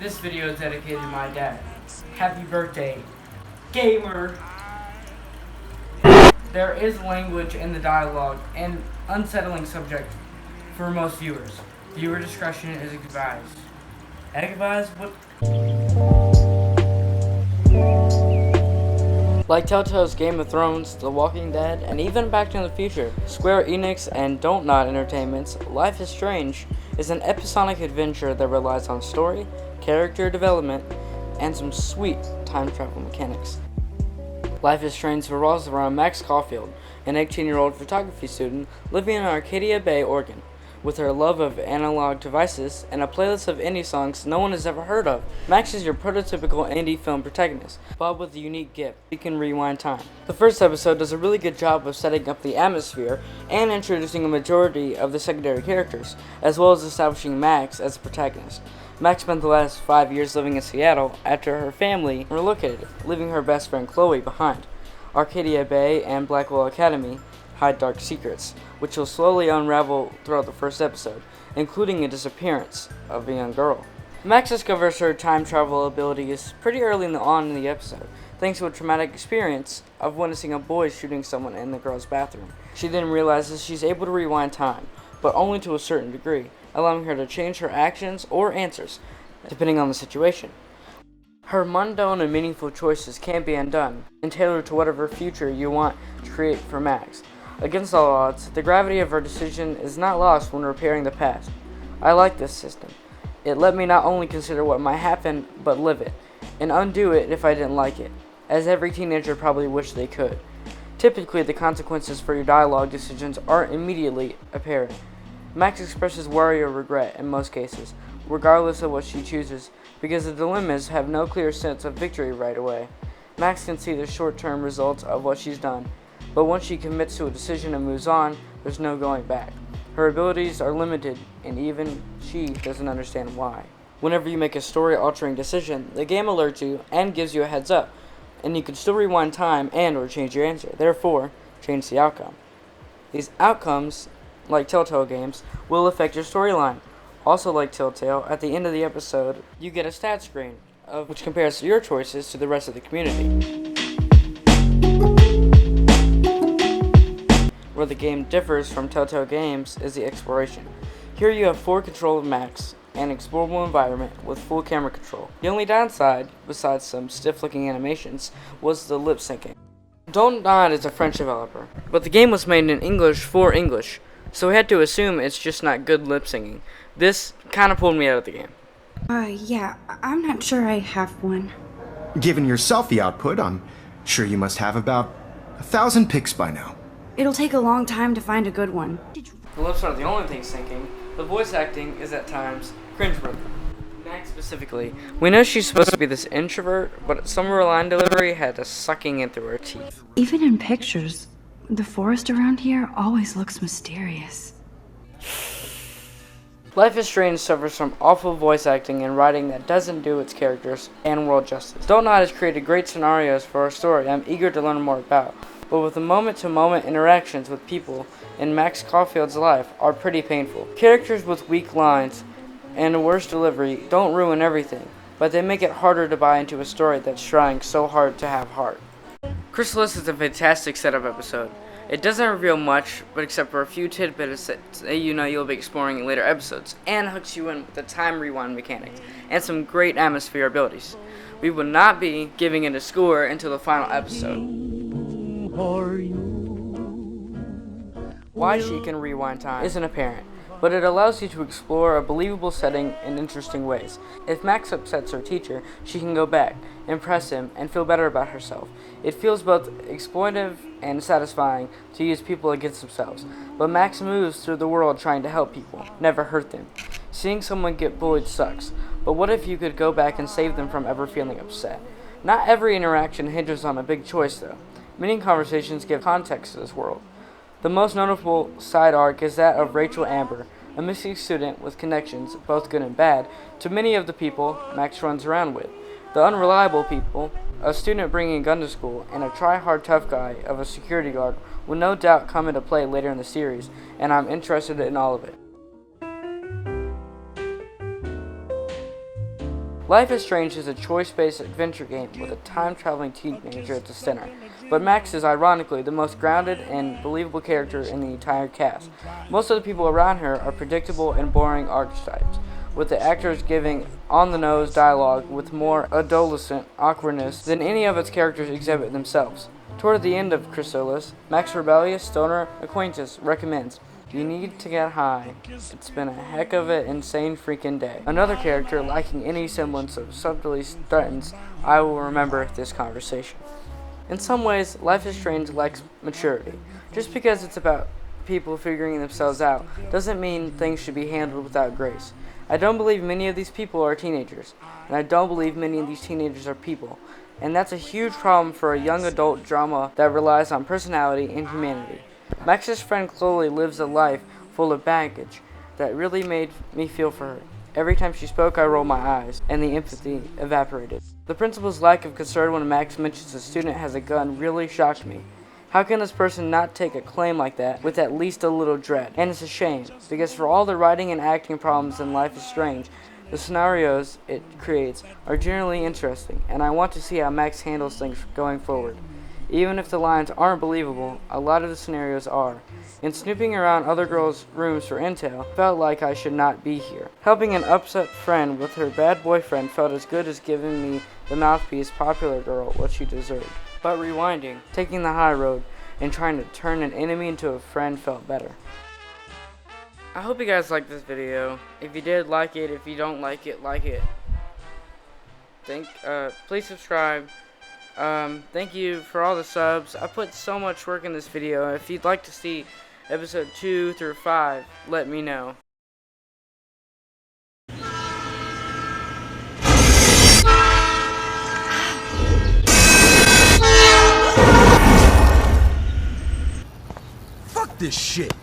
This video is dedicated to my dad. Happy birthday, gamer! There is language in the dialogue and unsettling subject for most viewers. Viewer discretion is advised. Advised? What? Like Telltale's Game of Thrones, The Walking Dead, and even Back to the Future, Square Enix and Don't Nod Entertainment's Life is Strange is an episodic adventure that relies on story, character development, and some sweet time travel mechanics. Life is Strange revolves around Max Caulfield, an 18-year-old photography student living in Arcadia Bay, Oregon. With her love of analog devices and a playlist of indie songs no one has ever heard of, Max is your prototypical indie film protagonist, but with a unique gift: he can rewind time. The first episode does a really good job of setting up the atmosphere and introducing a majority of the secondary characters, as well as establishing Max as a protagonist. Max spent the last 5 years living in Seattle after her family relocated, leaving her best friend Chloe behind. Arcadia Bay and Blackwell Academy hide dark secrets, which will slowly unravel throughout the first episode, including a disappearance of a young girl. Max discovers her time travel abilities pretty early on in the episode, thanks to a traumatic experience of witnessing a boy shooting someone in the girl's bathroom. She then realizes she's able to rewind time, but only to a certain degree, allowing her to change her actions or answers, depending on the situation. Her mundane and meaningful choices can be undone and tailored to whatever future you want to create for Max. Against all odds, the gravity of her decision is not lost when repairing the past. I like this system. It let me not only consider what might happen, but live it, and undo it if I didn't like it, as every teenager probably wished they could. Typically, the consequences for your dialogue decisions aren't immediately apparent. Max expresses worry or regret in most cases, regardless of what she chooses, because the dilemmas have no clear sense of victory right away. Max can see the short-term results of what she's done, but once she commits to a decision and moves on, there's no going back. Her abilities are limited, and even she doesn't understand why. Whenever you make a story-altering decision, the game alerts you and gives you a heads up, and you can still rewind time and or change your answer, therefore, change the outcome. These outcomes, like Telltale games, will affect your storyline. Also like Telltale, at the end of the episode, you get a stat screen, which compares your choices to the rest of the community. Where the game differs from Telltale games is the exploration. Here you have full control of Max, an explorable environment with full camera control. The only downside, besides some stiff-looking animations, was the lip syncing. Don't Nod is a French developer, but the game was made in English for English, so we had to assume it's just not good lip syncing. This kinda pulled me out of the game. Yeah, I'm not sure I have one. Given your selfie output, I'm sure you must have about 1,000 pics by now. It'll take a long time to find a good one. The lips aren't the only thing syncing. The voice acting is at times cringeworthy. Max specifically. We know she's supposed to be this introvert, but some of her line delivery had us sucking in through her teeth. Even in pictures, the forest around here always looks mysterious. Life is Strange suffers from awful voice acting and writing that doesn't do its characters and world justice. Don't Nod has created great scenarios for a story I'm eager to learn more about, but with the moment-to-moment interactions with people in Max Caulfield's life are pretty painful. Characters with weak lines and a worse delivery don't ruin everything, but they make it harder to buy into a story that's trying so hard to have heart. Chrysalis is a fantastic setup episode. It doesn't reveal much, but except for a few tidbits that you know you'll be exploring in later episodes, and hooks you in with the time rewind mechanics, and some great atmosphere abilities. We will not be giving it a score until the final episode. Why she can rewind time isn't apparent, but it allows you to explore a believable setting in interesting ways. If Max upsets her teacher, she can go back, impress him, and feel better about herself. It feels both exploitive and satisfying to use people against themselves, but Max moves through the world trying to help people, never hurt them. Seeing someone get bullied sucks, but what if you could go back and save them from ever feeling upset? Not every interaction hinges on a big choice, though. Many conversations give context to this world. The most notable side arc is that of Rachel Amber, a missing student with connections, both good and bad, to many of the people Max runs around with. The unreliable people, a student bringing a gun to school, and a try-hard tough guy of a security guard will no doubt come into play later in the series, and I'm interested in all of it. Life is Strange is a choice-based adventure game with a time-traveling teenager at the center, but Max is ironically the most grounded and believable character in the entire cast. Most of the people around her are predictable and boring archetypes, with the actors giving on-the-nose dialogue with more adolescent awkwardness than any of its characters exhibit themselves. Toward the end of Chrysalis, Max's rebellious stoner acquaintance recommends, "You need to get high. It's been a heck of an insane freaking day." Another character lacking any semblance of subtlety threatens, "I will remember this conversation." In some ways, Life is Strange lacks maturity. Just because it's about people figuring themselves out doesn't mean things should be handled without grace. I don't believe many of these people are teenagers, and I don't believe many of these teenagers are people. And that's a huge problem for a young adult drama that relies on personality and humanity. Max's friend Chloe lives a life full of baggage that really made me feel for her. Every time she spoke, I rolled my eyes, and the empathy evaporated. The principal's lack of concern when Max mentions a student has a gun really shocked me. How can this person not take a claim like that with at least a little dread? And it's a shame, because for all the writing and acting problems in Life is Strange, the scenarios it creates are generally interesting, and I want to see how Max handles things going forward. Even if the lines aren't believable, a lot of the scenarios are. In snooping around other girls' rooms for intel, felt like I should not be here. Helping an upset friend with her bad boyfriend felt as good as giving me the mouthpiece popular girl what she deserved. But rewinding, taking the high road, and trying to turn an enemy into a friend felt better. I hope you guys liked this video. If you did, like it. If you don't like it, like it. Please subscribe. Thank you for all the subs. I put so much work in this video. If you'd like to see episode 2 through 5, let me know. Fuck this shit!